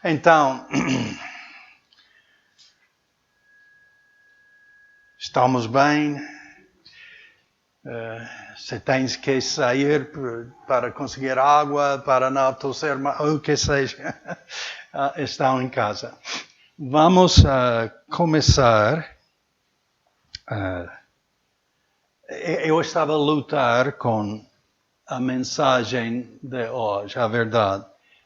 Então, estamos bem. Se tens que sair para conseguir água, para não tossir, ou o que seja, estão em casa. Vamos começar. Eu estava a lutar com a mensagem de hoje, a verdade.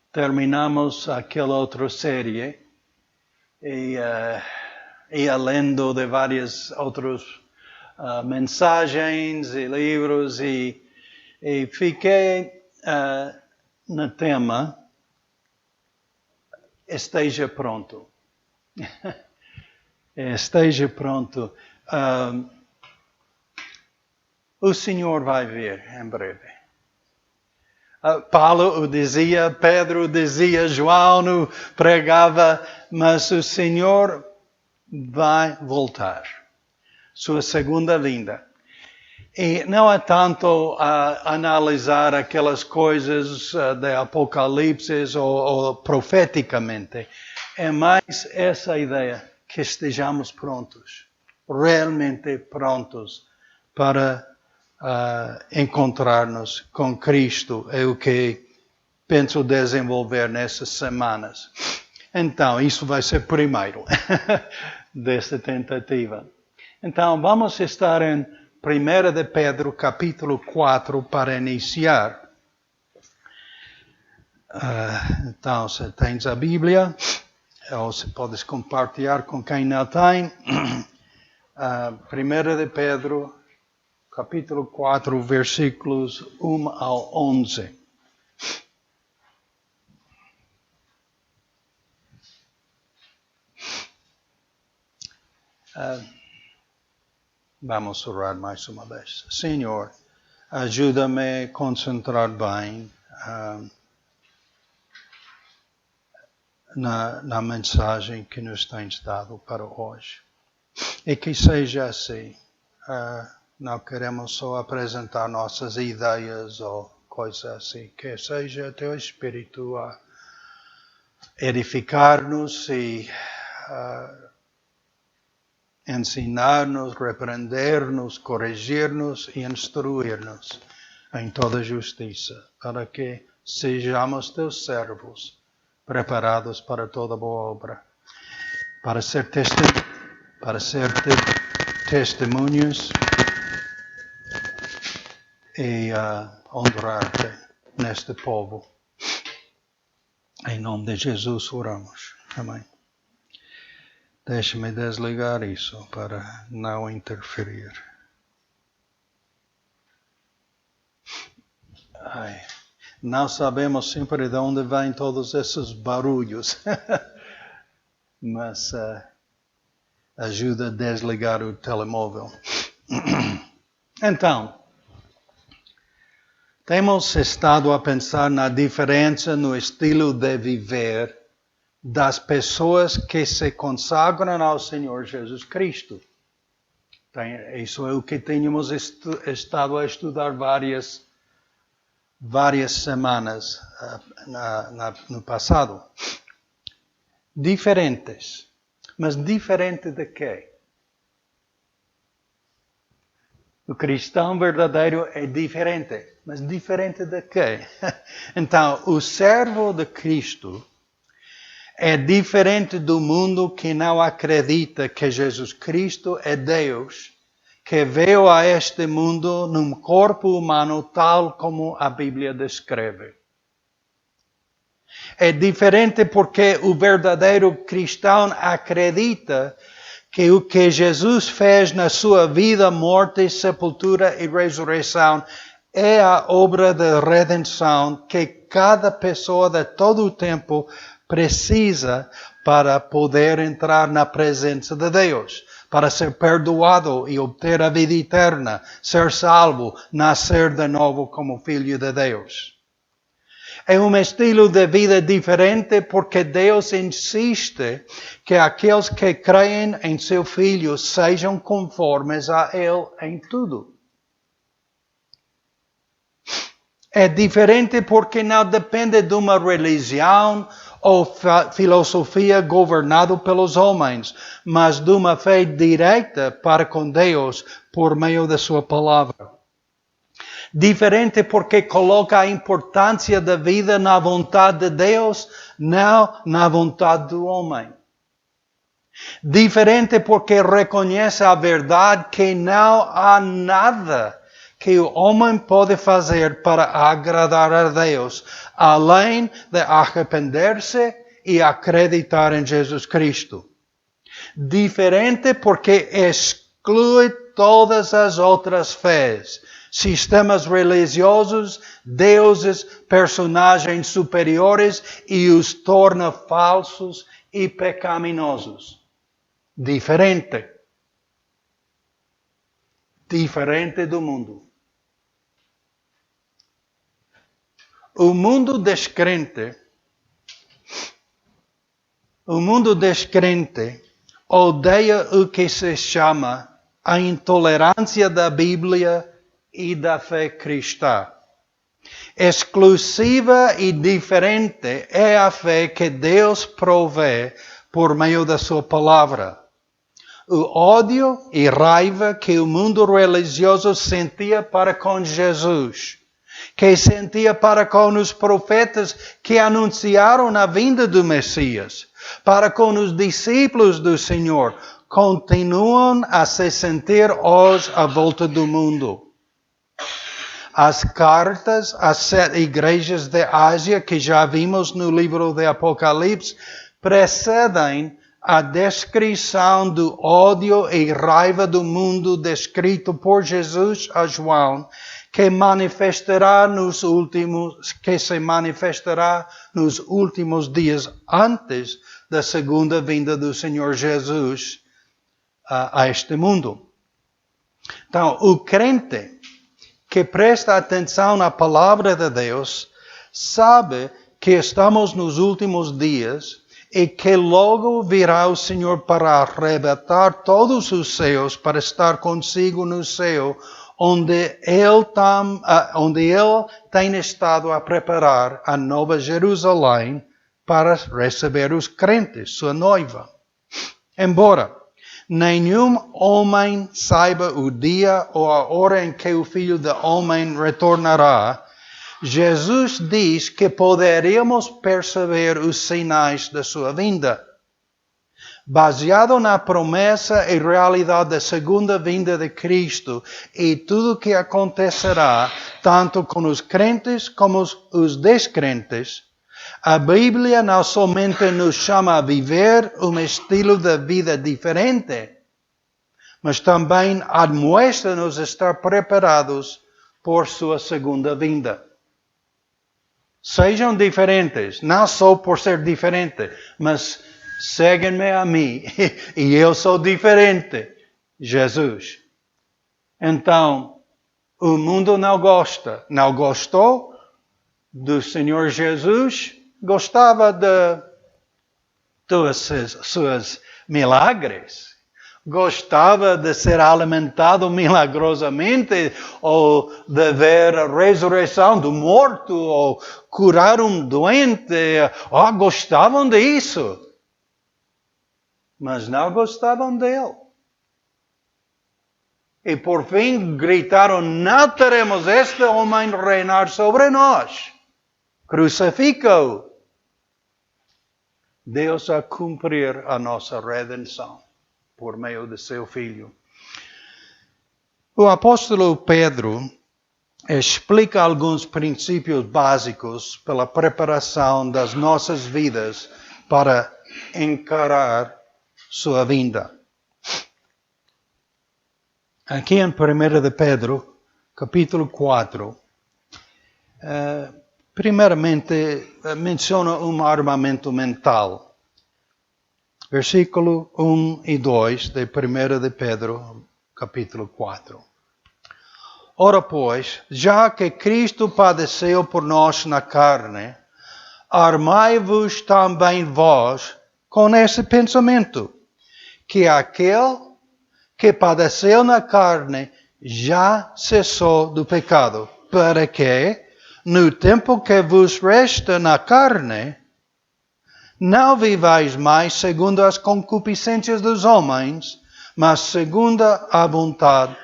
Terminamos aquela outra série e ia lendo de várias outras mensagens e livros e fiquei no tema esteja pronto. Esteja pronto. O Senhor vai vir em breve. Paulo o dizia, Pedro o dizia, João o pregava, mas o Senhor vai voltar. Sua segunda vinda. E não é tanto analisar aquelas coisas de Apocalipse ou profeticamente. É mais essa ideia que estejamos prontos, realmente prontos para encontrar-nos com Cristo. É o que penso desenvolver nessas semanas. Então, isso vai ser primeiro desta tentativa. Então, vamos estar em 1 de Pedro, capítulo 4, para iniciar. Então, se tens a Bíblia, ou se podes compartilhar com quem não tem. 1 de Pedro, capítulo 4, versículos 1 ao 11. Vamos orar mais uma vez. Senhor, ajuda-me a concentrar bem na mensagem que nos tens dado para hoje. E que seja assim. Não queremos só apresentar nossas ideias ou coisas assim. Que seja Teu Espírito a edificar-nos e ensinar-nos, repreender-nos, corrigir-nos e instruir-nos em toda justiça, para que sejamos Teus servos, preparados para toda boa obra, para ser testemunhas e honrar-Te neste povo. Em nome de Jesus oramos. Amém. Deixe-me desligar isso para não interferir. Não sabemos sempre de onde vêm todos esses barulhos. Mas ajuda a desligar o telemóvel. Então, temos estado a pensar na diferença no estilo de viver das pessoas que se consagram ao Senhor Jesus Cristo. Isso é o que tínhamos estado a estudar várias semanas no passado. Diferentes. Mas diferente de quê? O cristão verdadeiro é diferente. Mas diferente de quê? Então, o servo de Cristo é diferente do mundo que não acredita que Jesus Cristo é Deus, que veio a este mundo num corpo humano tal como a Bíblia descreve. É diferente porque o verdadeiro cristão acredita que o que Jesus fez na sua vida, morte, sepultura e ressurreição é a obra de redenção que cada pessoa de todo o tempo precisa para poder entrar na presença de Deus, para ser perdoado e obter a vida eterna, ser salvo, nascer de novo como filho de Deus. É um estilo de vida diferente porque Deus insiste que aqueles que creem em seu Filho sejam conformes a Ele em tudo. É diferente porque não depende de uma religião ou filosofia governado pelos homens, mas de uma fé direta para com Deus por meio da sua palavra. Diferente porque coloca a importância da vida na vontade de Deus, não na vontade do homem. Diferente porque reconhece a verdade que não há nada que o homem pode fazer para agradar a Deus, além de arrepender-se e acreditar em Jesus Cristo. Diferente porque exclui todas as outras fés, sistemas religiosos, deuses, personagens superiores e os torna falsos e pecaminosos. Diferente. Diferente do mundo. O mundo descrente odeia o que se chama a intolerância da Bíblia e da fé cristã. Exclusiva e diferente é a fé que Deus provê por meio da sua palavra. O ódio e raiva que o mundo religioso sentia para com Jesus, que sentia para com os profetas que anunciaram a vinda do Messias, para com os discípulos do Senhor, continuam a se sentir hoje à volta do mundo. As cartas às 7 igrejas de Ásia, que já vimos no livro de Apocalipse, precedem a descrição do ódio e raiva do mundo descrito por Jesus a João, que se manifestará nos últimos dias antes da segunda vinda do Senhor Jesus a este mundo. Então, o crente que presta atenção na palavra de Deus sabe que estamos nos últimos dias e que logo virá o Senhor para arrebatar todos os seus para estar consigo no céu, onde Ele tem estado a preparar a nova Jerusalém para receber os crentes, sua noiva. Embora nenhum homem saiba o dia ou a hora em que o Filho do Homem retornará, Jesus diz que poderíamos perceber os sinais da sua vinda. Baseado na promessa e realidade da segunda vinda de Cristo e tudo o que acontecerá, tanto com os crentes como os descrentes, a Bíblia não somente nos chama a viver um estilo de vida diferente, mas também admoesta-nos estar preparados por sua segunda vinda. Sejam diferentes, não só por ser diferente, mas seguem-me a mim e eu sou diferente, Jesus. Então, o mundo não gostou do Senhor Jesus, gostava de seus milagres, gostava de ser alimentado milagrosamente, ou de ver a ressurreição do morto, ou curar um doente. Gostavam disso. Mas não gostavam dele. E por fim gritaram: não teremos este homem reinar sobre nós. Crucifica-o. Deus a cumprir a nossa redenção por meio de seu Filho. O apóstolo Pedro explica alguns princípios básicos pela preparação das nossas vidas para encarar sua vinda. Aqui em 1 de Pedro, capítulo 4, primeiramente menciona um armamento mental. Versículo 1 e 2 de 1 de Pedro, capítulo 4. Ora, pois, já que Cristo padeceu por nós na carne, armai-vos também vós com esse pensamento, que aquele que padeceu na carne já cessou do pecado, para que, no tempo que vos resta na carne, Não vivais mais segundo as concupiscências dos homens, mas segundo a vontade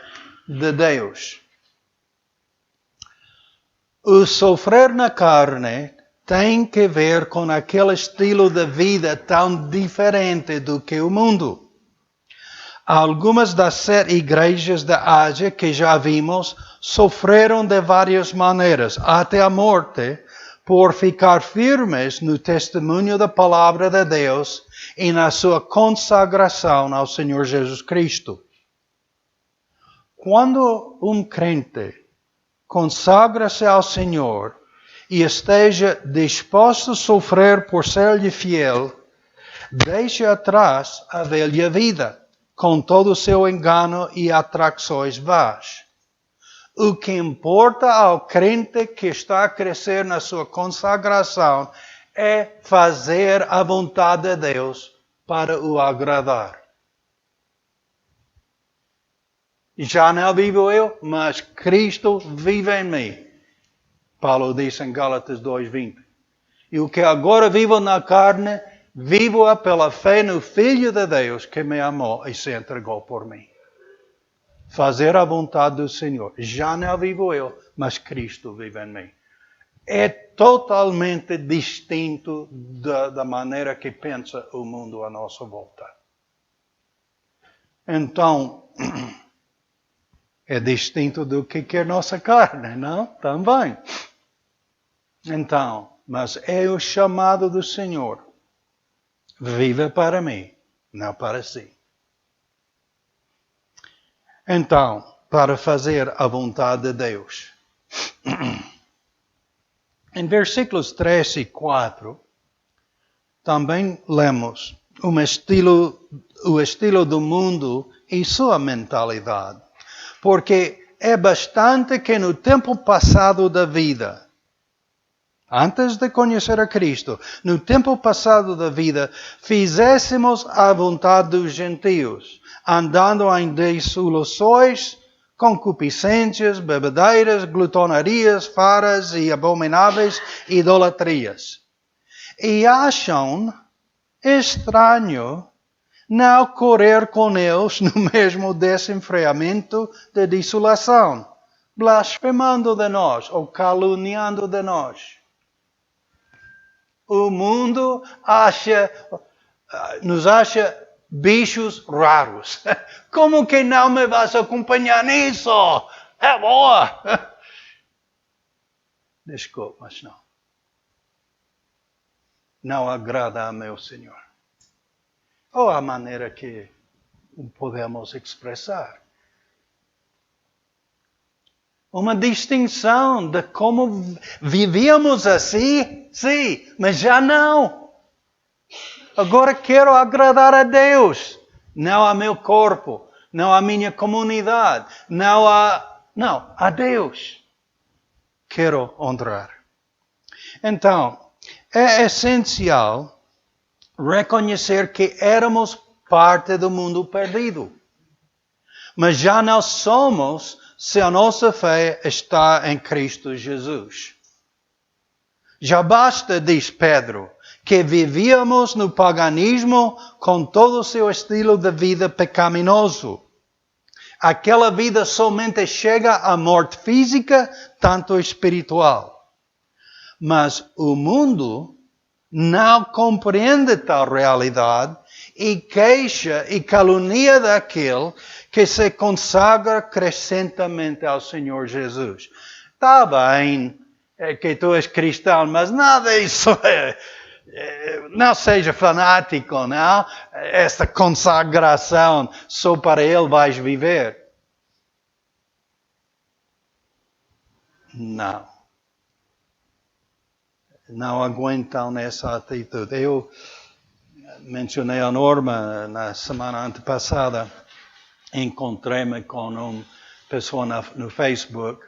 de Deus. O sofrer na carne tem que ver com aquele estilo de vida tão diferente do que o mundo. Algumas das 7 igrejas da Ásia que já vimos sofreram de várias maneiras, até a morte, por ficar firmes no testemunho da palavra de Deus e na sua consagração ao Senhor Jesus Cristo. Quando um crente consagra-se ao Senhor e esteja disposto a sofrer por ser-lhe fiel, deixa atrás a velha vida, com todo o seu engano e atrações vãs. O que importa ao crente que está a crescer na sua consagração é fazer a vontade de Deus para o agradar. Já não vivo eu, mas Cristo vive em mim. Paulo disse em Gálatas 2:20. E o que agora vivo na carne, vivo-a pela fé no Filho de Deus que me amou e se entregou por mim. Fazer a vontade do Senhor. Já não vivo eu, mas Cristo vive em mim. É totalmente distinto da maneira que pensa o mundo à nossa volta. Então, é distinto do que quer nossa carne, não? Também. Então, mas é o chamado do Senhor. Viva para mim, não para si. Então, para fazer a vontade de Deus. Em versículos 3 e 4, também lemos o estilo do mundo e sua mentalidade. Porque é bastante que no tempo passado da vida, antes de conhecer a Cristo, no tempo passado da vida, fizéssemos a vontade dos gentios, andando em dissoluções, concupiscências, bebedeiras, glutonarias, faras e abomináveis idolatrias. E acham estranho não correr com eles no mesmo desenfreamento de dissolução, blasfemando de nós ou caluniando de nós. O mundo nos acha bichos raros. Como que não me vas acompanhar nisso? É boa! Desculpe, mas não. Não agrada a meu Senhor. Ou a maneira que podemos expressar. Uma distinção de como vivíamos assim, sim, mas já não. Agora quero agradar a Deus, não a meu corpo, não a minha comunidade, não, a Deus. Quero honrar. Então, é essencial reconhecer que éramos parte do mundo perdido. Mas já não somos se a nossa fé está em Cristo Jesus. Já basta, diz Pedro, que vivíamos no paganismo com todo o seu estilo de vida pecaminoso. Aquela vida somente chega à morte física, tanto espiritual. Mas o mundo não compreende tal realidade e queixa e calunia daquele que se consagra crescentemente ao Senhor Jesus. Está bem que tu és cristão, mas nada disso não seja fanático, não? Essa consagração só para Ele vais viver. Não aguentam nessa atitude. Eu mencionei a Norma na semana antepassada. Encontrei-me com uma pessoa no Facebook.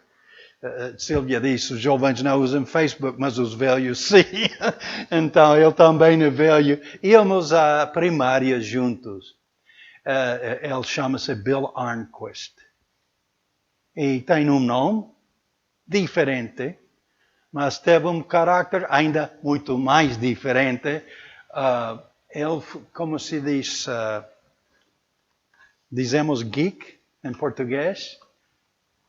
Silvia disse, os jovens não usam Facebook, mas os velhos sim. Então, eu também é velho. Íamos à primária juntos. Ele chama-se Bill Arnquist. E tem um nome diferente, mas teve um caráter ainda muito mais diferente. Ele, como se diz, dizemos geek em português?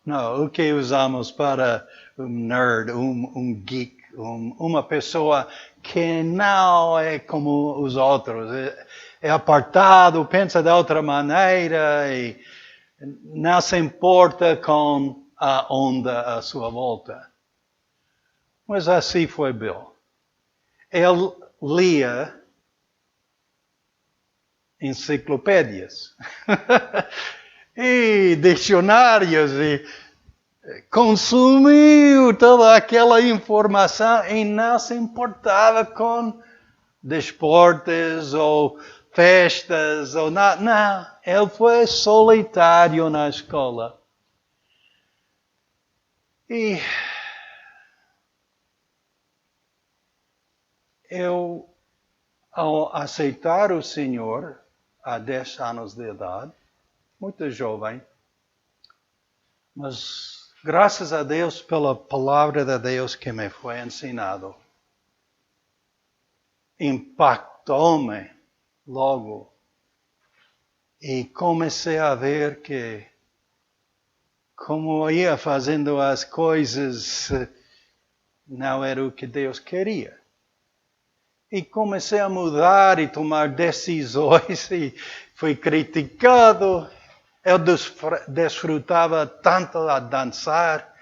Não, o que usamos para um nerd, um geek, uma pessoa que não é como os outros, é apartado, pensa de outra maneira e não se importa com a onda à sua volta. Mas assim foi Bill. Ele lia enciclopédias e dicionários e consumiu toda aquela informação e não se importava com desportos ou festas ou nada. Não, ele foi solitário na escola. E eu, ao aceitar o Senhor, há 10 anos de idade, muito jovem, mas graças a Deus pela palavra de Deus que me foi ensinado, impactou-me logo e comecei a ver que como eu ia fazendo as coisas não era o que Deus queria. E comecei a mudar e tomar decisões e fui criticado. Eu desfrutava tanto a dançar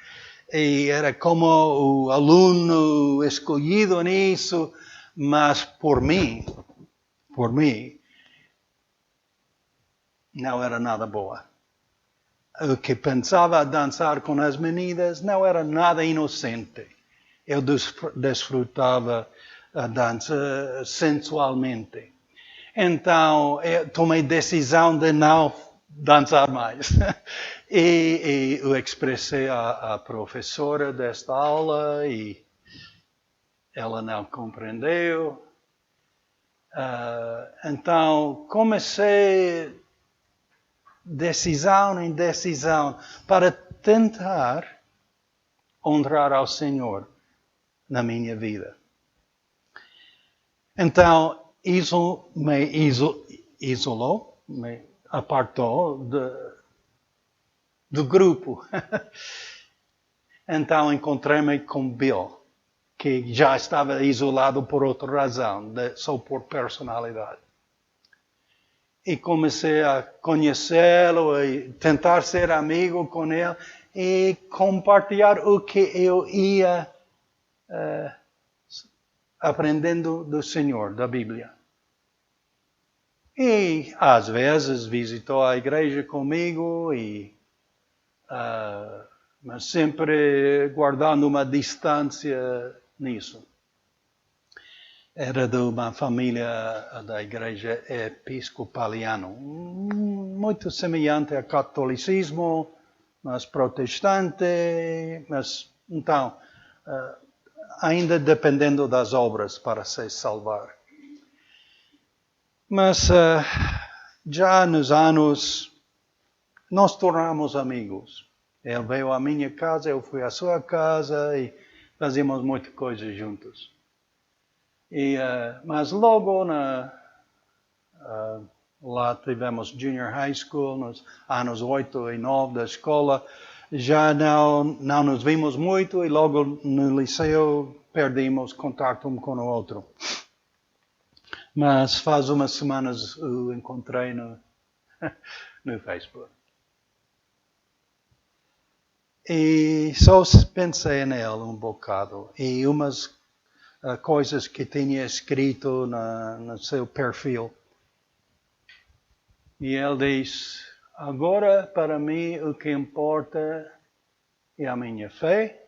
e era como o aluno escolhido nisso, mas por mim, não era nada boa. O que pensava dançar com as meninas não era nada inocente. Eu desfrutava a dança sensualmente. Então, eu tomei decisão de não dançar mais. E eu expressei à professora desta aula e ela não compreendeu. Então, comecei decisão em decisão para tentar honrar ao Senhor na minha vida. Então, isso me isolou, me apartou do grupo. Então, encontrei-me com Bill, que já estava isolado por outra razão, só por personalidade. E comecei a conhecê-lo e tentar ser amigo com ele e compartilhar o que eu ia aprendendo do Senhor, da Bíblia. E às vezes visitou a igreja comigo, mas sempre guardando uma distância nisso. Era de uma família da igreja episcopaliana, muito semelhante ao catolicismo, mas protestante, mas então, ainda dependendo das obras para se salvar. Mas já nos anos, nós tornamos amigos. Ele veio à minha casa, eu fui à sua casa e fazíamos muitas coisas juntos. Mas logo lá tivemos Junior High School, nos anos 8 e 9 da escola. Já não nos vimos muito e logo no liceu perdemos contato um com o outro. Mas faz umas semanas o encontrei no Facebook. E só pensei nele um bocado. E umas coisas que tinha escrito no seu perfil. E ele diz, agora para mim o que importa é a minha fé,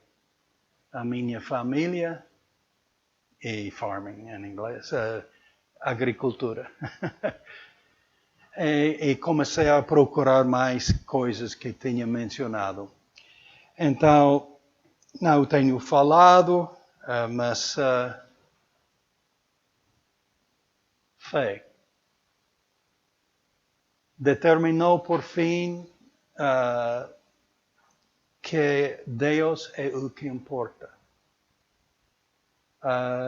a minha família e farming em inglês, agricultura. E comecei a procurar mais coisas que tinha mencionado. Então, não tenho falado, mas fé determinou por fim que Deus é o que importa.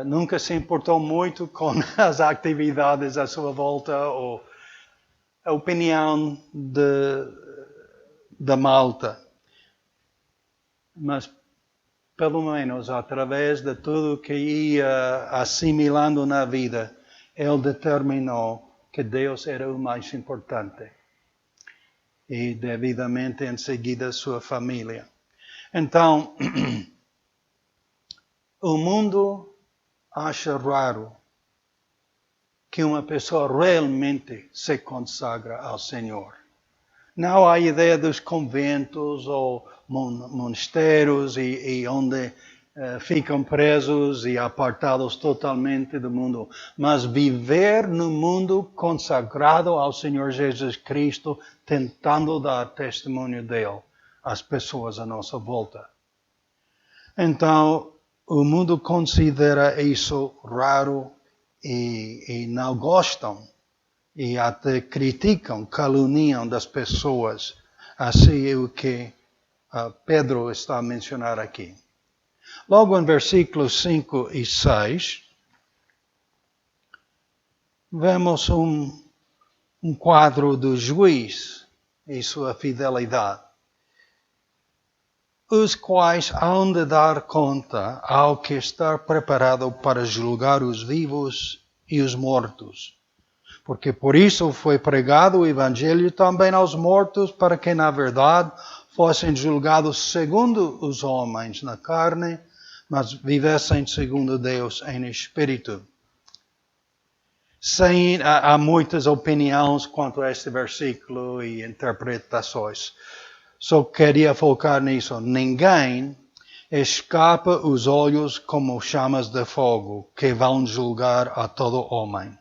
nunca se importou muito com as atividades à sua volta ou a opinião da malta. Mas, pelo menos, através de tudo que ia assimilando na vida, ele determinou que Deus era o mais importante. E, devidamente, em seguida, sua família. Então, o mundo acha raro que uma pessoa realmente se consagra ao Senhor. Não há ideia dos conventos ou monastérios e onde ficam presos e apartados totalmente do mundo. Mas viver no mundo consagrado ao Senhor Jesus Cristo, tentando dar testemunho dele às pessoas à nossa volta. Então, o mundo considera isso raro e não gostam. E até criticam, caluniam das pessoas. Assim é o que Pedro está a mencionar aqui. Logo em versículos 5 e 6, vemos um quadro do juiz e sua fidelidade, os quais hão de dar conta ao que está preparado para julgar os vivos e os mortos. Porque por isso foi pregado o Evangelho também aos mortos, para que, na verdade, fossem julgados segundo os homens na carne, mas vivessem segundo Deus em espírito. Há muitas opiniões quanto a este versículo e interpretações. Só queria focar nisso. Ninguém escapa os olhos como chamas de fogo, que vão julgar a todo homem.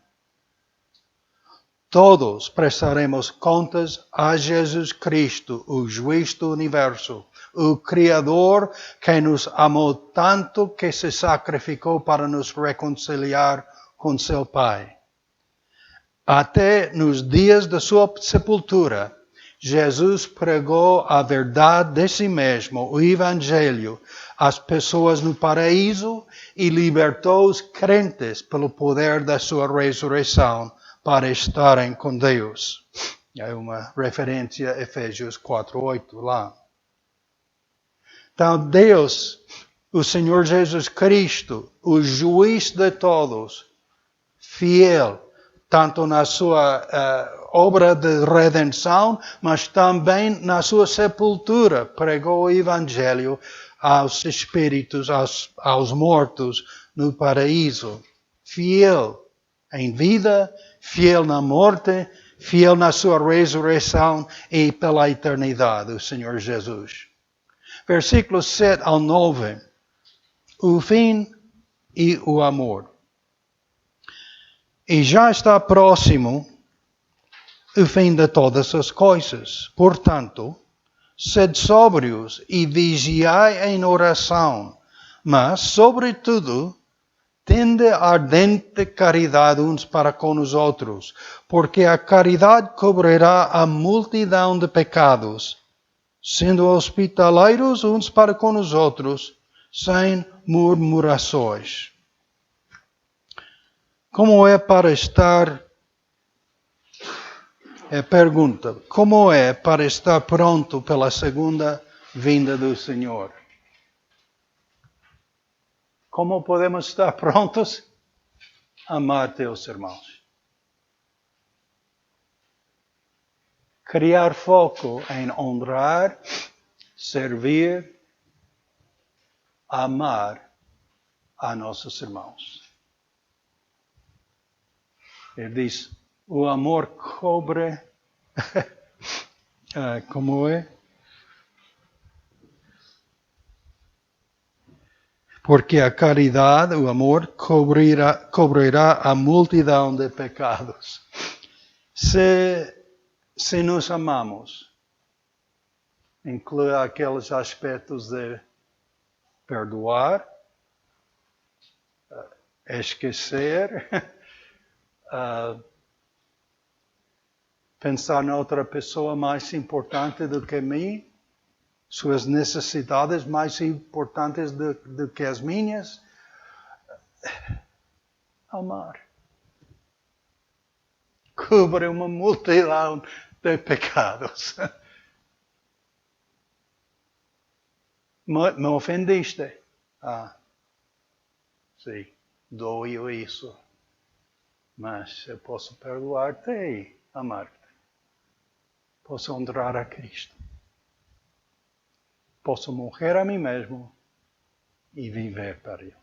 Todos prestaremos contas a Jesus Cristo, o juiz do universo, o Criador que nos amou tanto que se sacrificou para nos reconciliar com seu Pai. Até nos dias da sua sepultura, Jesus pregou a verdade de si mesmo, o Evangelho, às pessoas no paraíso e libertou os crentes pelo poder da sua ressurreição para estarem com Deus. É uma referência a Efésios 4:8 lá. Então Deus, o Senhor Jesus Cristo, o juiz de todos, fiel, tanto na sua obra de redenção, mas também na sua sepultura, pregou o Evangelho aos espíritos, aos mortos no paraíso. Fiel em vida, fiel na morte, fiel na sua ressurreição e pela eternidade, o Senhor Jesus. Versículos 7 ao 9. O fim e o amor. E já está próximo o fim de todas as coisas. Portanto, sede sóbrios e vigiai em oração, mas, sobretudo, tende ardente caridade uns para com os outros, porque a caridade cobrirá a multidão de pecados, sendo hospitaleiros uns para com os outros, sem murmurações. Como é para estar... pergunta, como é para estar pronto pela segunda vinda do Senhor? Como podemos estar prontos? Amar teus irmãos. Criar foco em honrar, servir, amar a nossos irmãos. Ele diz, o amor cobre... como é? Porque a caridade, o amor, cobrirá a multidão de pecados. Se nos amamos, inclui aqueles aspectos de perdoar, esquecer, pensar na outra pessoa mais importante do que mim, suas necessidades mais importantes do que as minhas. Amar. Cubre uma multidão de pecados. Me ofendiste. Sim, doeu isso. Mas eu posso perdoar-te e amar-te. Posso honrar a Cristo. Posso morrer a mim mesmo e viver para Ele.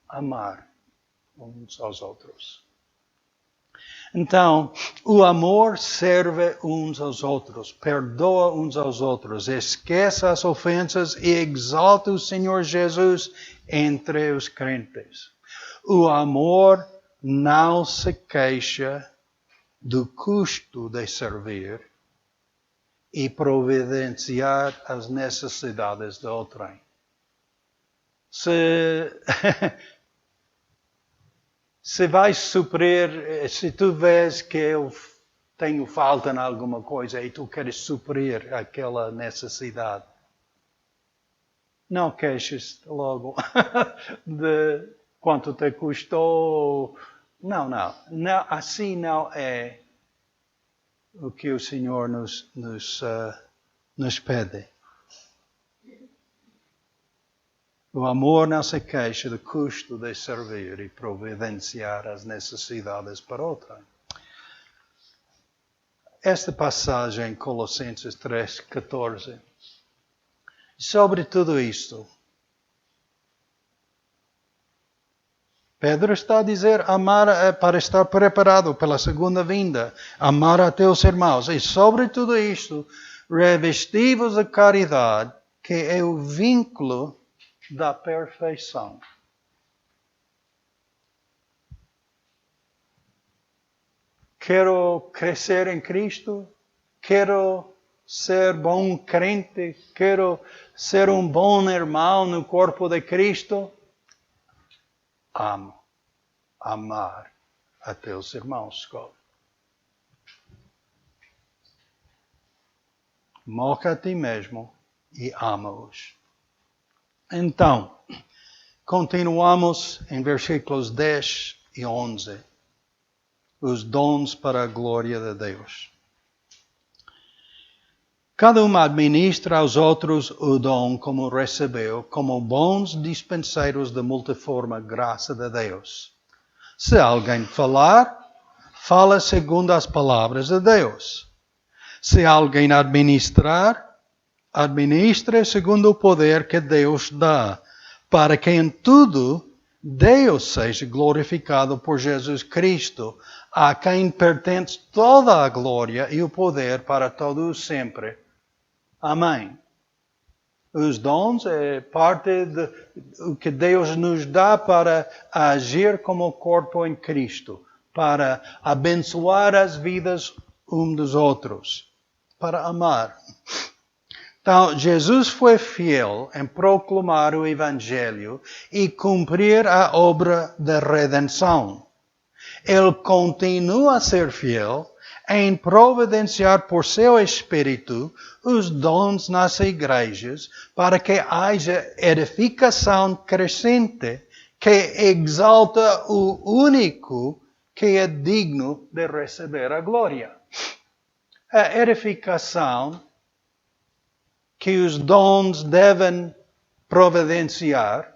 Amar uns aos outros. Então, o amor serve uns aos outros, perdoa uns aos outros, esquece as ofensas e exalta o Senhor Jesus entre os crentes. O amor não se queixa do custo de servir e providenciar as necessidades de outrem. Se vais suprir, se tu vês que eu tenho falta em alguma coisa e tu queres suprir aquela necessidade, não queixes logo de quanto te custou. Não, assim não é o que o Senhor nos pede. O amor não se queixa do custo de servir e providenciar as necessidades para outrem. Esta passagem, Colossenses 3:14, sobre tudo isto, Pedro está a dizer amar para estar preparado pela segunda vinda, amar a teus irmãos. E sobre tudo isto, revesti-vos de caridade, que é o vínculo da perfeição. Quero crescer em Cristo, quero ser bom crente, quero ser um bom irmão no corpo de Cristo. Amar a teus irmãos. Morre a ti mesmo e ama-os. Então, continuamos em versículos 10 e 11. Os dons para a glória de Deus. Cada um administra aos outros o dom como recebeu, como bons dispenseiros da multiforme graça de Deus. Se alguém falar, fala segundo as palavras de Deus. Se alguém administrar, administre segundo o poder que Deus dá, para que em tudo Deus seja glorificado por Jesus Cristo, a quem pertence toda a glória e o poder para todos sempre. Amém. Os dons é parte do que Deus nos dá para agir como corpo em Cristo, para abençoar as vidas uns dos outros, para amar. Então, Jesus foi fiel em proclamar o Evangelho e cumprir a obra da redenção. Ele continua a ser fiel em providenciar por seu Espírito os dons nas igrejas para que haja edificação crescente que exalta o único que é digno de receber a glória. A edificação que os dons devem providenciar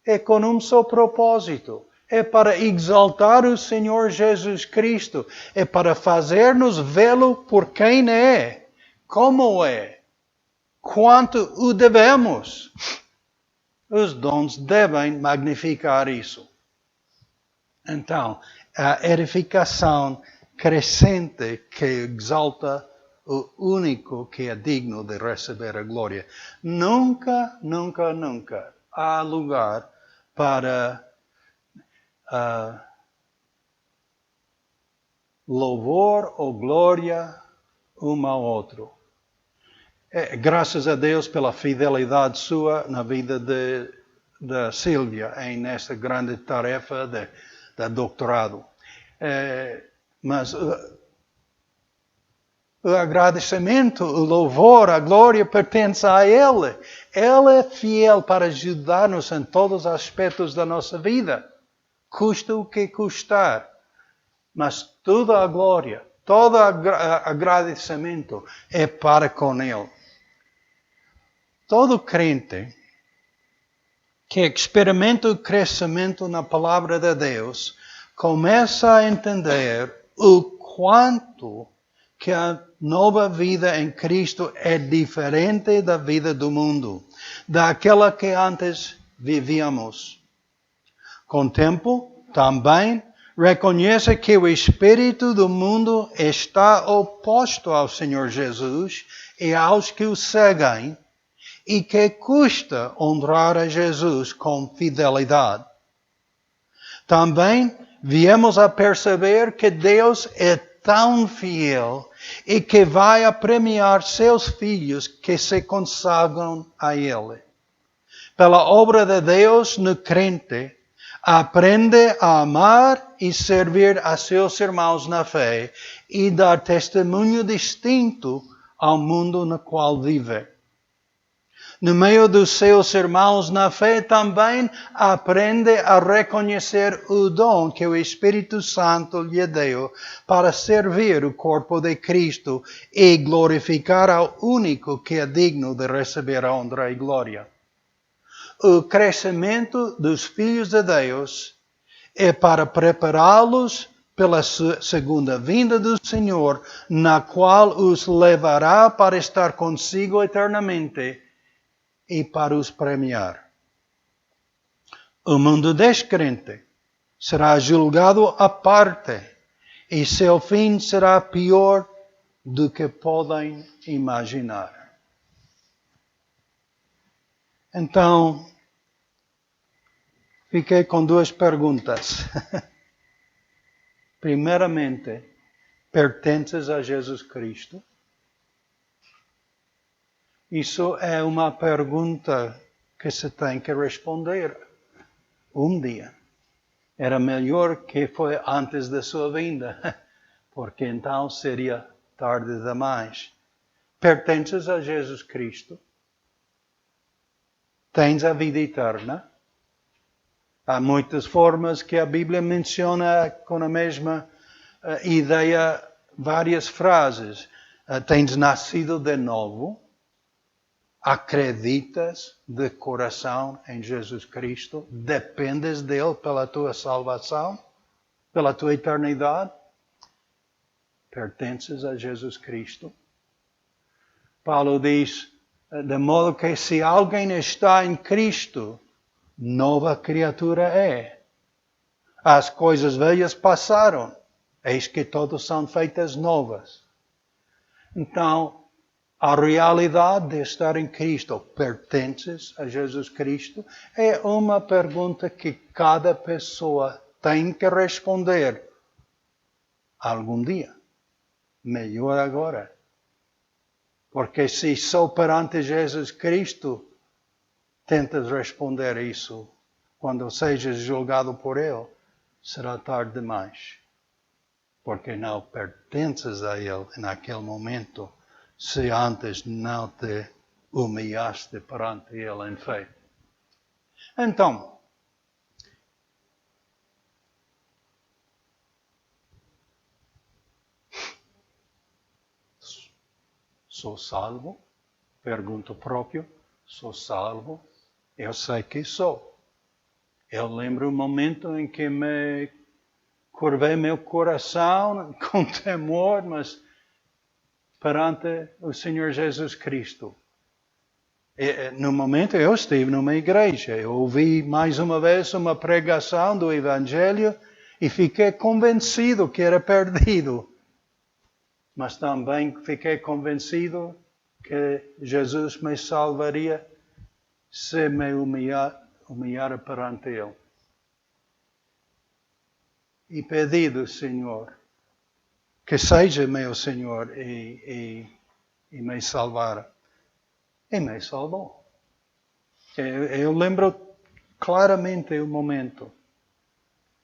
é com um só propósito. É para exaltar o Senhor Jesus Cristo. É para fazer-nos vê-lo por quem é, como é, quanto o devemos. Os dons devem magnificar isso. Então, a edificação crescente que exalta o único que é digno de receber a glória. Nunca há lugar para louvor ou glória um ao outro. Graças a Deus pela fidelidade sua na vida de Sílvia nesta grande tarefa de doutorado. Mas O agradecimento, o louvor, a glória pertence a Ele. Ele é fiel para ajudar-nos em todos os aspectos da nossa vida. Custa o que custar. Mas toda a glória, todo agradecimento é para com Ele. Todo crente que experimenta o crescimento na palavra de Deus começa a entender o quanto que a nova vida em Cristo é diferente da vida do mundo, daquela que antes vivíamos. Com o tempo, também reconhece que o espírito do mundo está oposto ao Senhor Jesus e aos que o seguem, e que custa honrar a Jesus com fidelidade. Também viemos a perceber que Deus é tão fiel e que vai premiar seus filhos que se consagram a Ele. Pela obra de Deus no crente, aprende a amar e servir a seus irmãos na fé e dar testemunho distinto ao mundo no qual vive. No meio dos seus irmãos na fé também aprende a reconhecer o dom que o Espírito Santo lhe deu para servir o corpo de Cristo e glorificar ao único que é digno de receber a honra e glória. O crescimento dos filhos de Deus é para prepará-los pela segunda vinda do Senhor, na qual os levará para estar consigo eternamente e para os premiar. O mundo descrente será julgado à parte e seu fim será pior do que podem imaginar. Então, fiquei com duas perguntas. Primeiramente, pertences a Jesus Cristo? Isso é uma pergunta que se tem que responder um dia. Era melhor que foi antes da sua vinda, porque então seria tarde demais. Pertences a Jesus Cristo? Tens a vida eterna? Há muitas formas que a Bíblia menciona com a mesma ideia, várias frases. Tens nascido de novo? Acreditas de coração em Jesus Cristo? Dependes dele pela tua salvação? Pela tua eternidade? Pertences a Jesus Cristo? Paulo diz, de modo que se alguém está em Cristo, nova criatura é. As coisas velhas passaram, eis que todas são feitas novas. Então, a realidade de estar em Cristo, pertences a Jesus Cristo, é uma pergunta que cada pessoa tem que responder algum dia. Melhor agora. Porque se só perante Jesus Cristo tentas responder isso, quando sejas julgado por Ele, será tarde demais. Porque não pertences a Ele naquele momento, se antes não te humilhaste perante Ele em fé. Então, sou salvo? Pergunto próprio, sou salvo? Eu sei que sou. Eu lembro o momento em que me curvei meu coração com temor, mas perante o Senhor Jesus Cristo. No momento eu estive numa igreja, eu ouvi mais uma vez uma pregação do Evangelho e fiquei convencido que era perdido. Mas também fiquei convencido que Jesus me salvaria se me humilhar perante Ele. E pedi do Senhor que seja meu Senhor e me salvar. E me salvou. Eu lembro claramente o momento.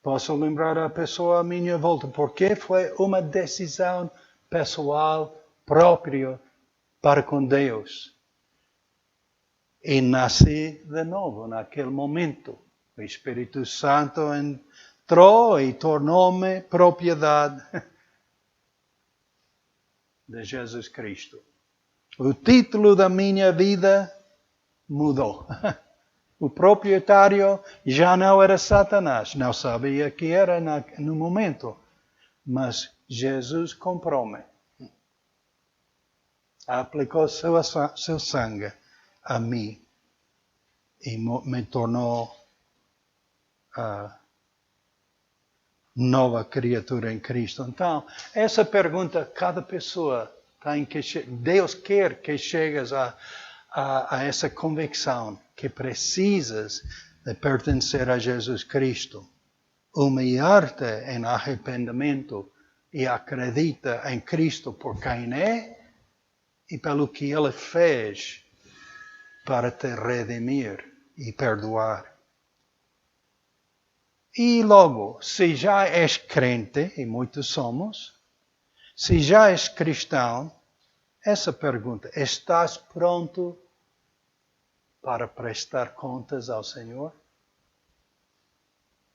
Posso lembrar a pessoa à minha volta, porque foi uma decisão pessoal próprio para com Deus. E nasci de novo naquele momento. O Espírito Santo entrou e tornou-me propriedade de Jesus Cristo. O título da minha vida mudou. O proprietário já não era Satanás. Não sabia que era no momento. Mas Jesus comprou-me. Aplicou seu sangue a mim. E me tornou nova criatura em Cristo. Então, essa pergunta cada pessoa tem que... Deus quer que chegues a essa convicção que precisas de pertencer a Jesus Cristo. Humilhar-te em arrependimento e acredita em Cristo por quem é e pelo que Ele fez para te redimir e perdoar. E logo, se já és crente, e muitos somos, se já és cristão, essa pergunta, estás pronto para prestar contas ao Senhor?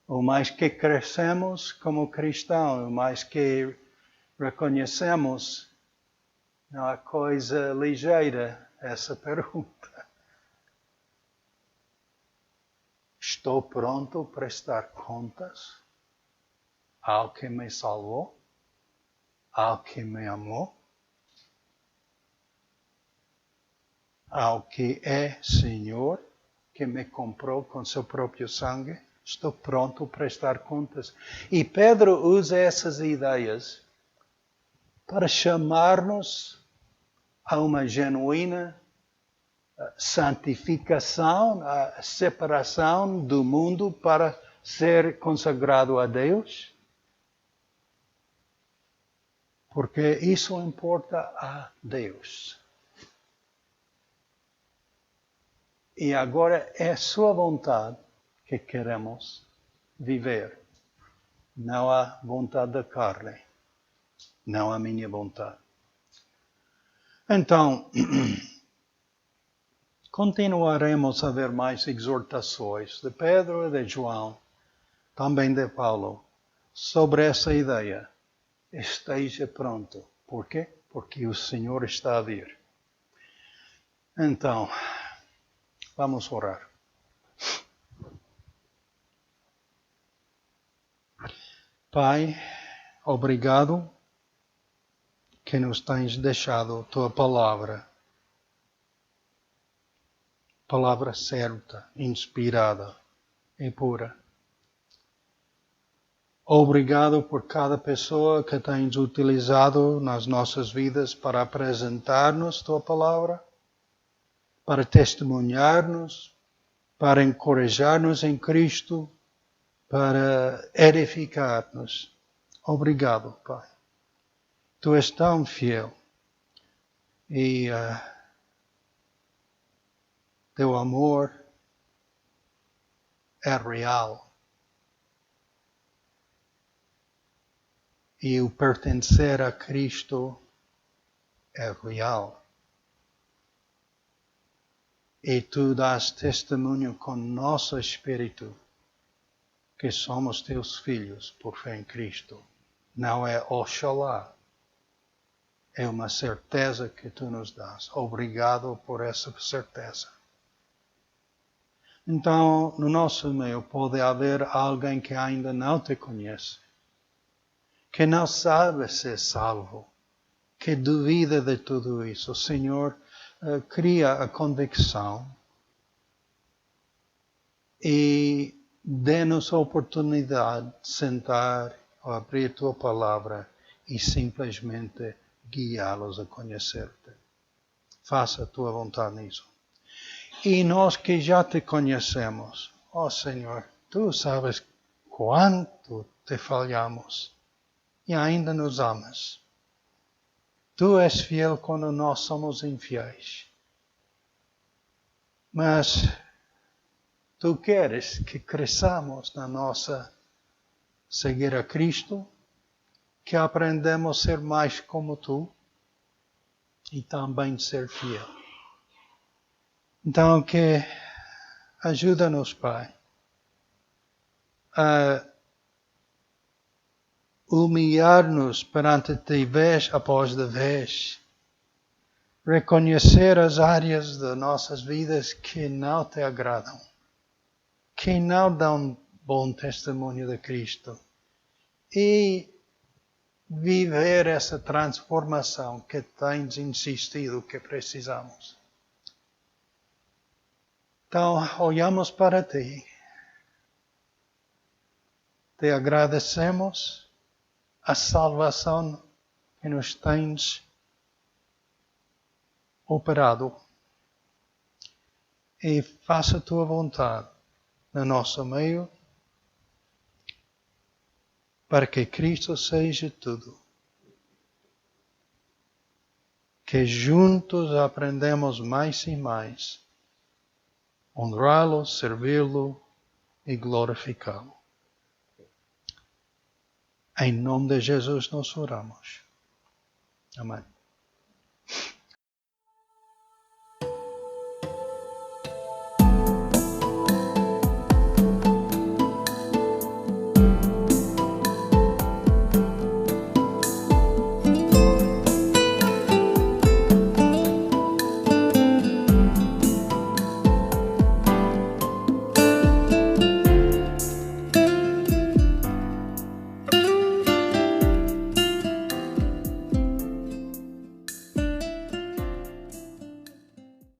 O mais que crescemos como cristão, o mais que reconhecemos, não é coisa ligeira essa pergunta. Estou pronto a prestar contas ao que me salvou, ao que me amou, ao que é Senhor, que me comprou com seu próprio sangue? Estou pronto a prestar contas. E Pedro usa essas ideias para chamar-nos a uma genuína santificação, a separação do mundo para ser consagrado a Deus. Porque isso importa a Deus. E agora é sua vontade que queremos viver. Não a vontade da carne. Não a minha vontade. Então, continuaremos a ver mais exortações de Pedro e de João, também de Paulo, sobre essa ideia. Esteja pronto. Por quê? Porque o Senhor está a vir. Então, vamos orar. Pai, obrigado que nos tens deixado tua palavra. Palavra certa, inspirada e pura. Obrigado por cada pessoa que tens utilizado nas nossas vidas para apresentar-nos tua palavra, para testemunhar-nos, para encorajar-nos em Cristo, para edificar-nos. Obrigado, Pai. Tu és tão fiel e teu amor é real. E o pertencer a Cristo é real. E tu dás testemunho com nosso espírito que somos teus filhos por fé em Cristo. Não é oxalá. É uma certeza que tu nos dás. Obrigado por essa certeza. Então, no nosso meio pode haver alguém que ainda não te conhece, que não sabe se é salvo, que duvida de tudo isso. O Senhor cria a convicção e dê-nos a oportunidade de sentar ou abrir a tua palavra e simplesmente guiá-los a conhecer-te. Faça a tua vontade nisso. E nós que já te conhecemos, ó Senhor, tu sabes quanto te falhamos e ainda nos amas. Tu és fiel quando nós somos infiéis. Mas tu queres que cresçamos na nossa seguir a Cristo, que aprendamos a ser mais como tu, e também ser fiel. Então, que ajuda-nos, Pai, a humilhar-nos perante Ti vez após vez, reconhecer as áreas de nossas vidas que não Te agradam, que não dão bom testemunho de Cristo, e viver essa transformação que tens insistido que precisamos. Então, olhamos para Ti, Te agradecemos a salvação que nos tens operado, e faça a Tua vontade no nosso meio, para que Cristo seja tudo. Que juntos aprendemos mais e mais honrá-lo, servi-lo e glorificá-lo. Em nome de Jesus nós oramos. Amém.